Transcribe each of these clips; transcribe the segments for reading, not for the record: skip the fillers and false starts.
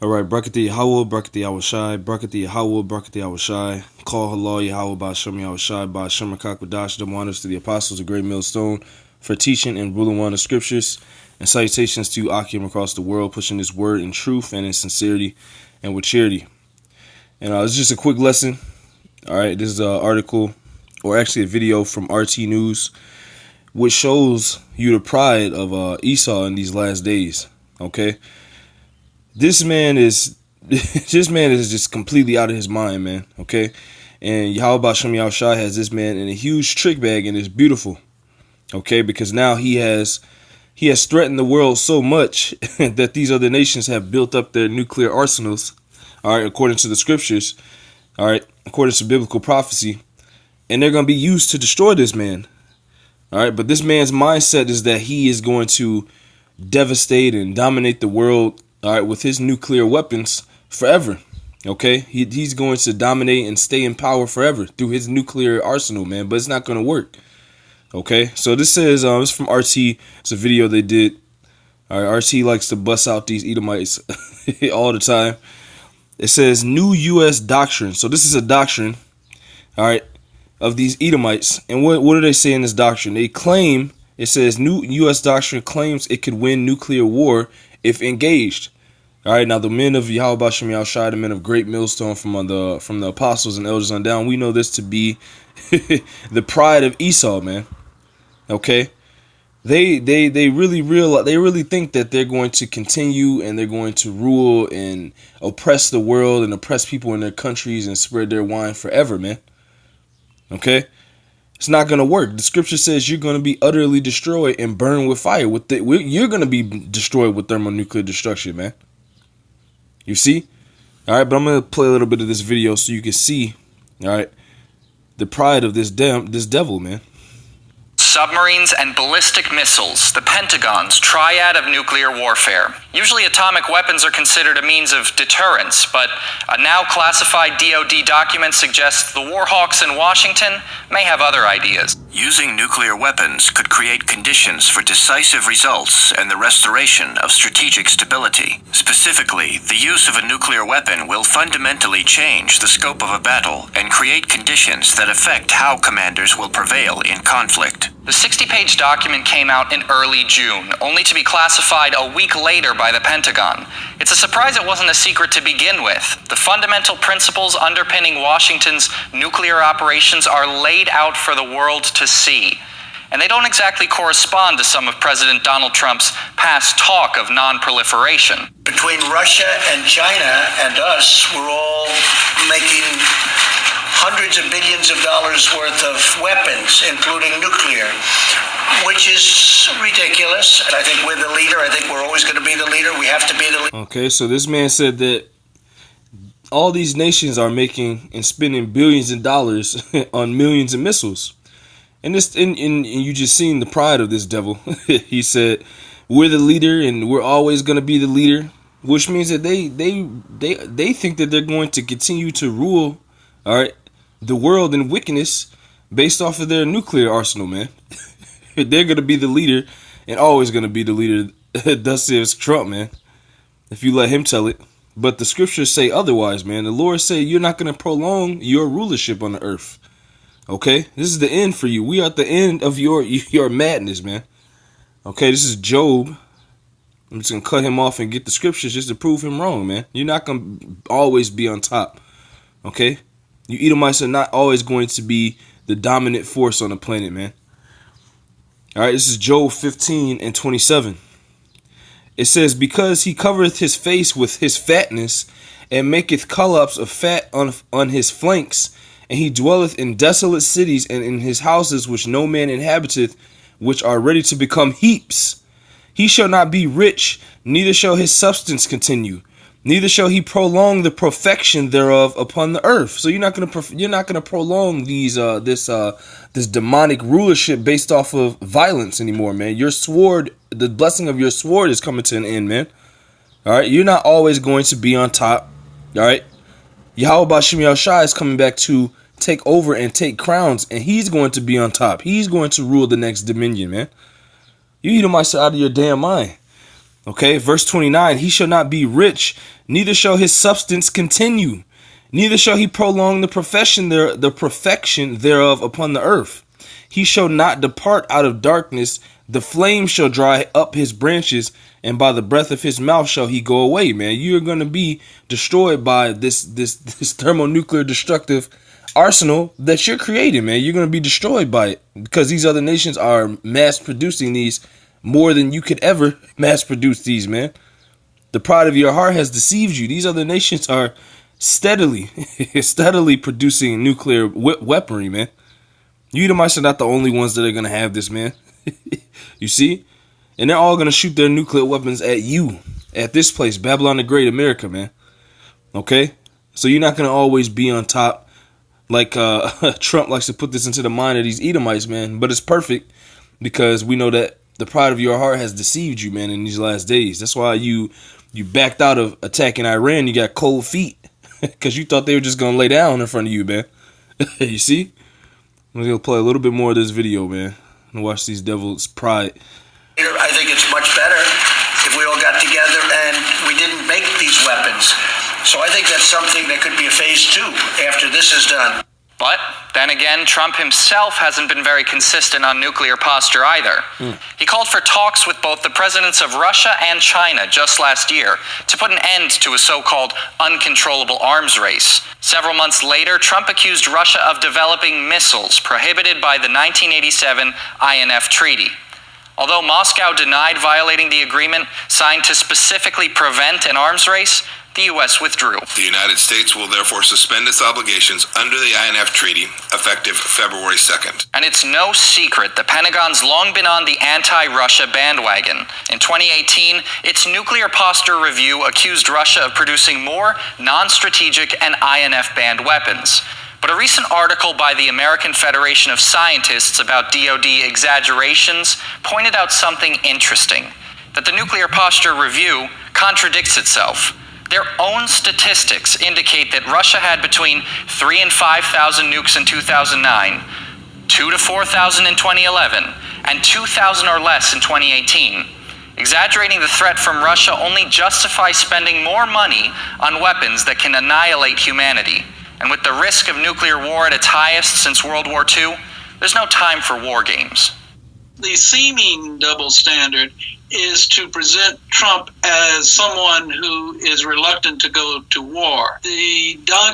All right, Brakati Yahweh, Brakati Yahweh Brakati Yahweh, Brakati Yahweh Call Halal Yahweh Ba'Shem Yahweh Ba'Shem Rakakadash. Double honors to the apostles of Great Millstone for teaching and ruling one of the scriptures. And salutations to Akim across the world, pushing this word in truth and in sincerity and with charity. And it's just a quick lesson. All right, this is an article, or actually a video from RT News, which shows you the pride of Esau in these last days. Okay. This man is just completely out of his mind, man. Okay, and Yahweh Ba'Shem Yahushua has this man in a huge trick bag, and it's beautiful. Okay, because now he has threatened the world so much that these other nations have built up their nuclear arsenals. All right, according to the scriptures. All right, according to biblical prophecy, and they're going to be used to destroy this man. All right, but this man's mindset is that he is going to devastate and dominate the world. All right, with his nuclear weapons forever. Okay, he's going to dominate and stay in power forever through his nuclear arsenal, man. But it's not going to work. Okay, so this says it's from RT. It's a video they did. All right, RT likes to bust out these Edomites all the time. It says new U.S. doctrine. So this is a doctrine, all right, of these Edomites. And what do they say in this doctrine? They claim, it says new U.S. doctrine claims it could win nuclear war if engaged. All right, now the men of Yahweh Ba'Shem Yahushua, the men of Great Millstone from the apostles and elders on down, we know this to be the pride of Esau, man. Okay, they really think that they're going to continue and they're going to rule and oppress the world and oppress people in their countries and spread their wine forever, man. Okay. It's not going to work. The scripture says you're going to be utterly destroyed and burned with fire. You're going to be destroyed with thermonuclear destruction, man. You see? All right, but I'm going to play a little bit of this video so you can see, all right, the pride of this devil, man. Submarines and ballistic missiles, the Pentagon's triad of nuclear warfare. Usually atomic weapons are considered a means of deterrence, but a now classified DoD document suggests the warhawks in Washington may have other ideas. Using nuclear weapons could create conditions for decisive results and the restoration of strategic stability. Specifically, the use of a nuclear weapon will fundamentally change the scope of a battle and create conditions that affect how commanders will prevail in conflict. The 60-page document came out in early June, only to be classified a week later by the Pentagon. It's a surprise it wasn't a secret to begin with. The fundamental principles underpinning Washington's nuclear operations are laid out for the world to see. And they don't exactly correspond to some of President Donald Trump's past talk of non-proliferation. Between Russia and China and us, we're all making hundreds of billions of dollars worth of weapons, including nuclear, which is ridiculous. And I think we're the leader. I think we're always going to be the leader. We have to be the leader. Okay, so this man said that all these nations are making and spending billions of dollars on millions of missiles. And you just seen the pride of this devil. He said, we're the leader and we're always going to be the leader, which means that they think that they're going to continue to rule, all right, the world in wickedness based off of their nuclear arsenal, man. They're going to be the leader and always going to be the leader. Thus says Trump, man, if you let him tell it. But the scriptures say otherwise, man. The Lord say you're not going to prolong your rulership on the earth. Okay, this is the end for you. We are at the end of your madness, man. Okay, this is Job. I'm just going to cut him off and get the scriptures just to prove him wrong, man. You're not going to always be on top. Okay, you Edomites are not always going to be the dominant force on the planet, man. All right, this is Job 15:27. It says, because he covereth his face with his fatness and maketh collops of fat on his flanks, and he dwelleth in desolate cities and in his houses which no man inhabiteth, which are ready to become heaps. He shall not be rich, neither shall his substance continue, neither shall he prolong the perfection thereof upon the earth. So you're not gonna prolong this demonic rulership based off of violence anymore, man. Your sword, the blessing of your sword is coming to an end, man. All right, you're not always going to be on top. All right, Yahweh Ba'Shem Yahushua is coming back to take over and take crowns, and he's going to be on top. He's going to rule the next dominion, man. You Edomites are out of your damn mind. Okay, verse 29, he shall not be rich, neither shall his substance continue, neither shall he prolong the perfection thereof upon the earth. He shall not depart out of darkness, the flame shall dry up his branches, and by the breath of his mouth shall he go away. Man, you're going to be destroyed by this thermonuclear destructive arsenal that you're creating, man. You're going to be destroyed by it because these other nations are mass producing these more than you could ever mass produce these, man. The pride of your heart has deceived you. These other nations are steadily producing nuclear weaponry, man. You Edomites are not the only ones that are going to have this, man. You see? And they're all going to shoot their nuclear weapons at you, at this place, Babylon the Great, America, man. Okay? So you're not going to always be on top like Trump likes to put this into the mind of these Edomites, man. But it's perfect because we know that the pride of your heart has deceived you, man, in these last days. That's why you backed out of attacking Iran. You got cold feet because you thought they were just going to lay down in front of you, man. You see? I'm going to play a little bit more of this video, man, and watch these devils' pride. I think it's much better if we all got together and we didn't make these weapons. So I think that's something that could be a phase 2 after this is done. But then again, Trump himself hasn't been very consistent on nuclear posture either. He called for talks with both the presidents of Russia and China just last year to put an end to a so-called uncontrollable arms race. Several months later, Trump accused Russia of developing missiles prohibited by the 1987 INF Treaty. Although Moscow denied violating the agreement signed to specifically prevent an arms race, the U.S. withdrew. The United States will therefore suspend its obligations under the INF Treaty effective February 2nd. And it's no secret the Pentagon's long been on the anti-Russia bandwagon. In 2018, its nuclear posture review accused Russia of producing more non-strategic and INF-banned weapons. But a recent article by the American Federation of Scientists about DoD exaggerations pointed out something interesting, that the nuclear posture review contradicts itself. Their own statistics indicate that Russia had between 3,000 and 5,000 nukes in 2009, 2,000 to 4,000 in 2011, and 2,000 or less in 2018. Exaggerating the threat from Russia only justifies spending more money on weapons that can annihilate humanity. And with the risk of nuclear war at its highest since World War II, there's no time for war games. The seeming double standard is to present Trump as someone who is reluctant to go to war.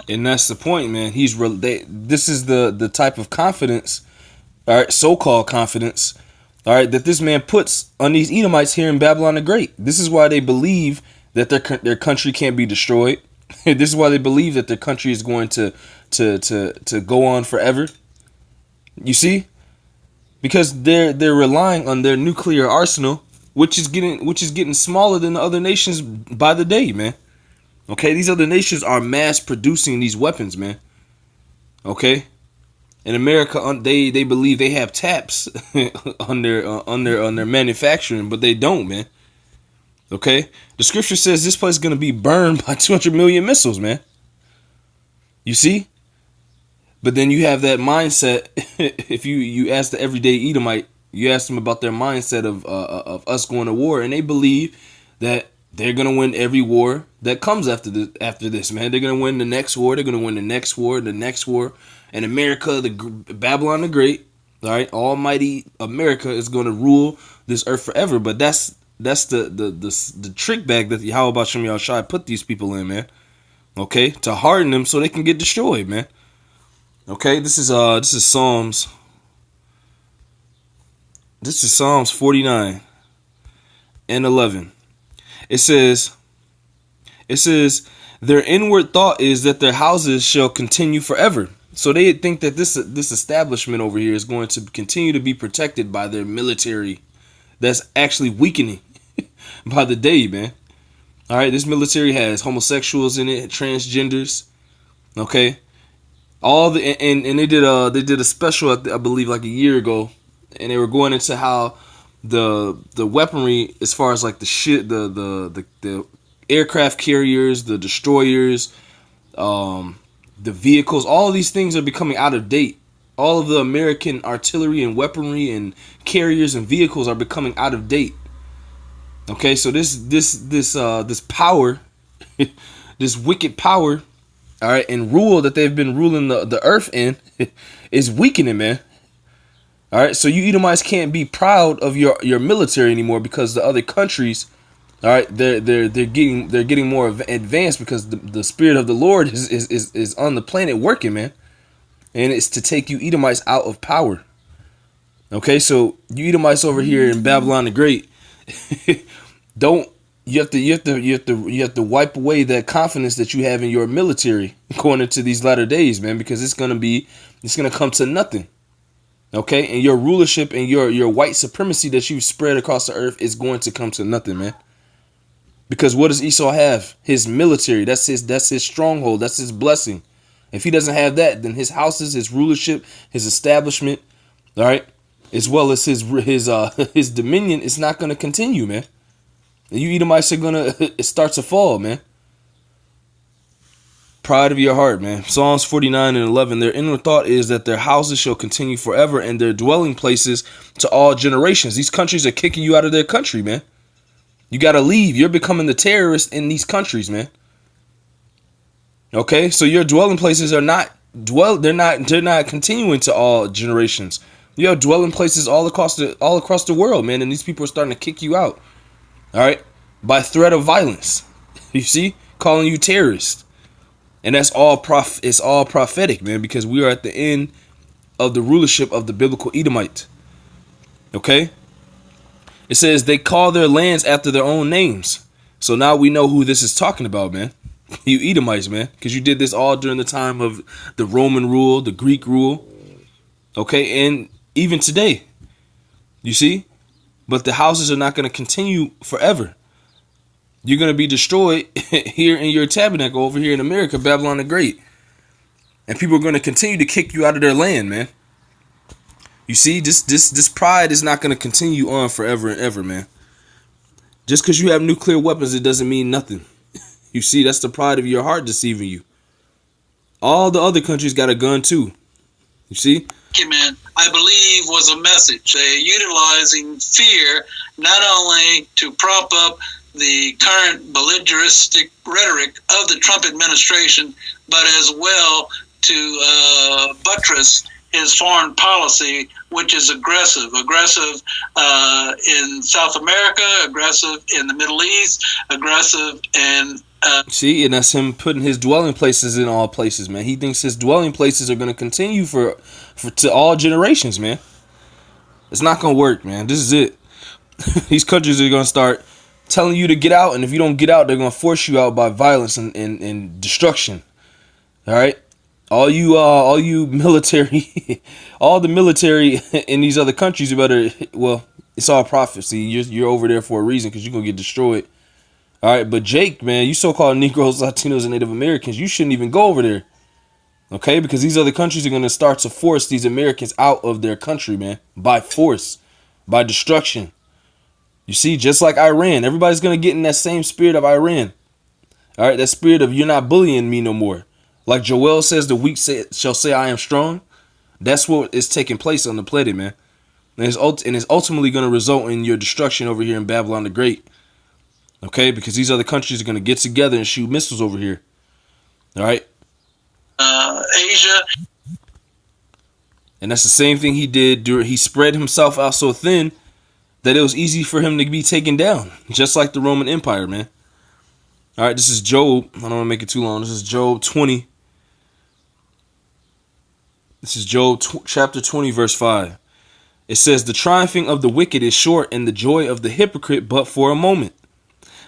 And that's the point, man. This is the type of confidence, all right, so-called confidence, all right, that this man puts on these Edomites here in Babylon the Great. This is why they believe that their country can't be destroyed. This is why they believe that their country is going to go on forever. You see? Because they're relying on their nuclear arsenal, which is getting smaller than the other nations by the day, man. Okay, these other nations are mass producing these weapons, man. Okay, in America, they believe they have taps on their manufacturing, but they don't, man. Okay, the scripture says this place is gonna be burned by 200 million missiles, man. You see. But then you have that mindset. If you ask the everyday Edomite, you ask them about their mindset of us going to war, and they believe that they're gonna win every war that comes after this, man. They're gonna win the next war. They're gonna win the next war, the next war, and America, Babylon the Great, all right, Almighty America is gonna rule this earth forever. But that's the trick bag that Yahweh Shem Yahushai put these people in, man. Okay, to harden them so they can get destroyed, man. Okay, this is Psalms. This is Psalms 49 and 11. It says, their inward thought is that their houses shall continue forever. So they think that this establishment over here is going to continue to be protected by their military. That's actually weakening by the day, man. All right, this military has homosexuals in it, transgenders. Okay. And they did a special, I believe, like a year ago, and they were going into how the weaponry, as far as like the aircraft carriers, the destroyers, the vehicles, all of these things are becoming out of date. All of the American artillery and weaponry and carriers and vehicles are becoming out of date. Okay, so this power, this wicked power, all right, and rule that they've been ruling the earth in is weakening, man. All right, so you Edomites can't be proud of your military anymore because the other countries, all right, they're getting more advanced because the spirit of the Lord is on the planet working, man, and it's to take you Edomites out of power. Okay, so you Edomites over here in Babylon the Great, don't you have to wipe away that confidence that you have in your military going into these latter days, man, because it's gonna come to nothing. Okay, and your rulership and your white supremacy that you've spread across the earth is going to come to nothing, man. Because what does Esau have? His military. That's his stronghold. That's his blessing. If he doesn't have that, then his houses, his rulership, his establishment, all right, as well as his dominion, is not going to continue, man. And you Edomites are gonna it starts to fall, man. Pride of your heart, man. Psalms 49:11. Their inward thought is that their houses shall continue forever, and their dwelling places to all generations. These countries are kicking you out of their country, man. You gotta leave. You're becoming the terrorist in these countries, man. Okay, so your dwelling places are not they're not continuing to all generations. You have dwelling places all across the world, man, and these people are starting to kick you out. All right, by threat of violence. You see, calling you terrorist, and that's all it's all prophetic, man, because we are at the end of the rulership of the biblical Edomite. Okay, it says they call their lands after their own names. So now we know who this is talking about, man. You Edomites, man, because you did this all during the time of the Roman rule, the Greek rule. Okay, and even today, you see. But the houses are not going to continue forever. You're going to be destroyed here in your tabernacle over here in America, Babylon the Great. And people are going to continue to kick you out of their land, man. You see, this pride is not going to continue on forever and ever, man. Just because you have nuclear weapons, it doesn't mean nothing. You see, that's the pride of your heart deceiving you. All the other countries got a gun too. You see? Document, I believe, was a message, utilizing fear not only to prop up the current belligeristic rhetoric of the Trump administration, but as well to buttress his foreign policy, which is aggressive in South America, aggressive in the Middle East, aggressive in see, and that's him putting his dwelling places in all places, man. He thinks his dwelling places are going to continue for to all generations, man. It's not going to work, man. This is it. These countries are going to start telling you to get out, and if you don't get out, they're going to force you out by violence and destruction. All right? All you military, all the military in these other countries, you better, well, it's all prophecy. You're over there for a reason because you're going to get destroyed. All right, but Jake, man, you so-called Negroes, Latinos, and Native Americans, you shouldn't even go over there. Okay, because these other countries are going to start to force these Americans out of their country, man, by force, by destruction. You see, just like Iran, everybody's going to get in that same spirit of Iran. All right, that spirit of you're not bullying me no more. Like Joel says, the weak shall say I am strong. That's what is taking place on the planet, man. And it's ultimately going to result in your destruction over here in Babylon the Great. Okay, because these other countries are going to get together and shoot missiles over here. All right. Asia. And that's the same thing he did. He spread himself out so thin that it was easy for him to be taken down, just like the Roman Empire, man. All right, this is Job. I don't want to make it too long. This is Job 20. This is Job chapter 20, verse 5. It says, the triumphing of the wicked is short, and the joy of the hypocrite but for a moment.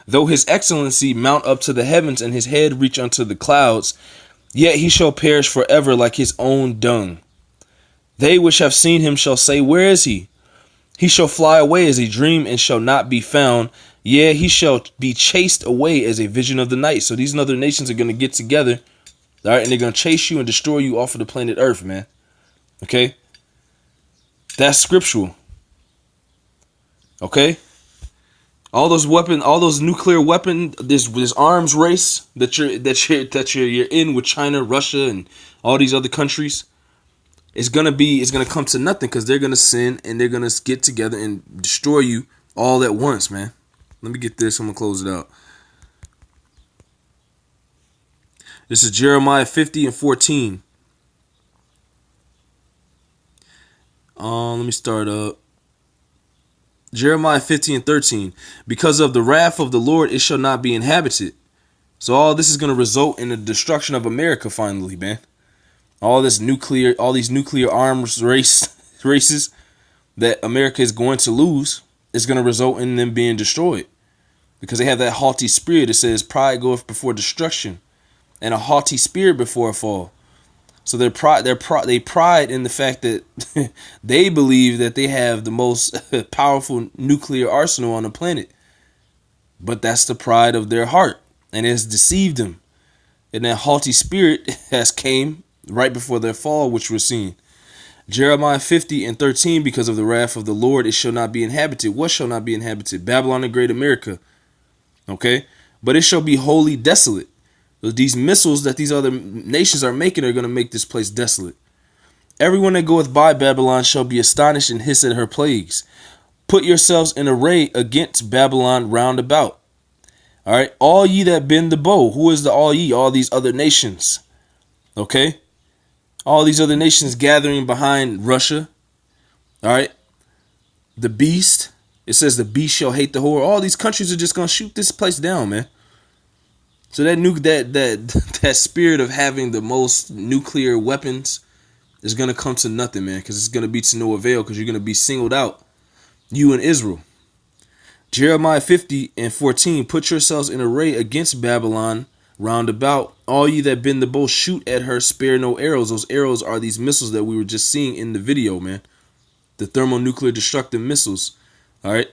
Though his excellency mount up to the heavens, and his head reach unto the clouds, yet he shall perish forever like his own dung. They which have seen him shall say, where is he? He shall fly away as a dream, and shall not be found. Yea, he shall be chased away as a vision of the night. So these other nations are going to get together, all right, and they're going to chase you and destroy you off of the planet Earth, man. Okay? That's scriptural. Okay? All those nuclear weapon, this arms race that you're in with China, Russia, and all these other countries, it's gonna come to nothing because they're gonna sin and they're gonna get together and destroy you all at once, man. Let me get this. I'm going to close it out. This is Jeremiah 50 and 14. Let me start up. Jeremiah 50 and 13. Because of the wrath of the Lord, it shall not be inhabited. So all this is going to result in the destruction of America finally, man. All these nuclear arms races that America is going to lose is going to result in them being destroyed. Because they have that haughty spirit that says pride goeth before destruction, and a haughty spirit before a fall. So they pride in the fact that they believe that they have the most powerful nuclear arsenal on the planet. But that's the pride of their heart, and it has deceived them. And that haughty spirit has came right before their fall, which we're seeing. Jeremiah 50 and 13, because of the wrath of the Lord, it shall not be inhabited. What shall not be inhabited? Babylon the Great, America. Okay? But it shall be wholly desolate. These missiles that these other nations are making are going to make this place desolate. Everyone that goeth by Babylon shall be astonished and hiss at her plagues. Put yourselves in array against Babylon round about. All right, all ye that bend the bow. Who is the all ye? All these other nations. Okay, all these other nations gathering behind Russia. All right, the beast. It says the beast shall hate the whore. All these countries are just gonna shoot this place down, man. So that spirit of having the most nuclear weapons is gonna come to nothing, man, because it's gonna be to no avail, because you're gonna be singled out, you and Israel. Jeremiah 50 and 14. Put yourselves in array against Babylon round about. All ye that bend the bow, shoot at her, spare no arrows. Those arrows are these missiles that we were just seeing in the video, man. The thermonuclear destructive missiles. All right.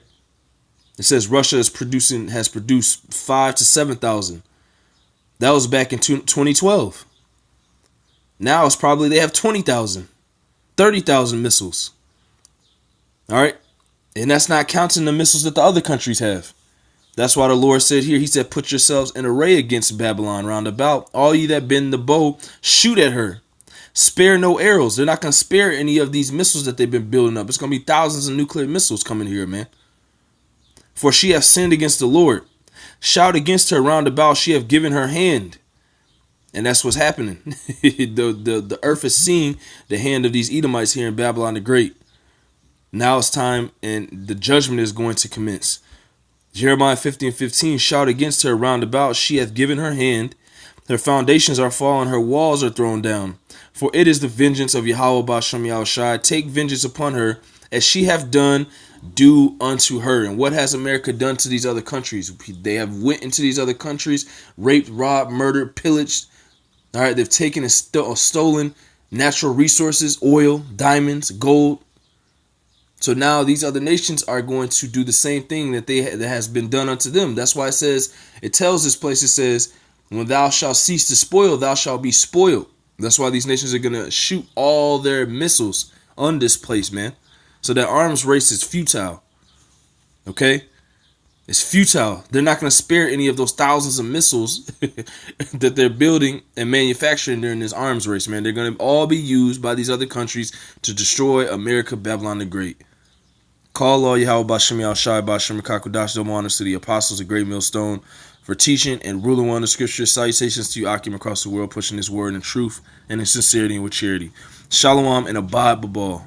It says Russia has produced 5 to 7,000. That was back in 2012. Now it's probably they have 20,000, 30,000 missiles. All right. And that's not counting the missiles that the other countries have. That's why the Lord said here, he said, put yourselves in array against Babylon round about. All ye that bend the bow, shoot at her. Spare no arrows. They're not going to spare any of these missiles that they've been building up. It's going to be thousands of nuclear missiles coming here, man. For she hath sinned against the Lord. Shout against her round about. She hath given her hand. And that's what's happening. the earth is seeing the hand of these Edomites here in Babylon the Great. Now it's time, and the judgment is going to commence. Jeremiah 50 and 15. Shout against her round about. She hath given her hand. Her foundations are fallen. Her walls are thrown down. For it is the vengeance of Yahweh Ba'Shem Yahushai. Take vengeance upon her, as she hath done, do unto her. And what has America done to these other countries? They have went into these other countries, raped, robbed, murdered, pillaged. All right, they've taken and stolen natural resources, oil, diamonds, gold. So now these other nations are going to do the same thing that has been done unto them. That's why it tells this place, it says, when thou shalt cease to spoil, thou shalt be spoiled. That's why these nations are going to shoot all their missiles on this place, man. So that arms race is futile. Okay? It's futile. They're not going to spare any of those thousands of missiles that they're building and manufacturing during this arms race, man. They're going to all be used by these other countries to destroy America, Babylon the Great. Call all Yahweh Ba'Shem Yahushai Ba'Shem Kakudash Dome honors to the apostles of Great Millstone for teaching and ruling on the scriptures. Salutations to you, Akim, across the world, pushing this word in truth and in sincerity and with charity. Shalom and abad babal.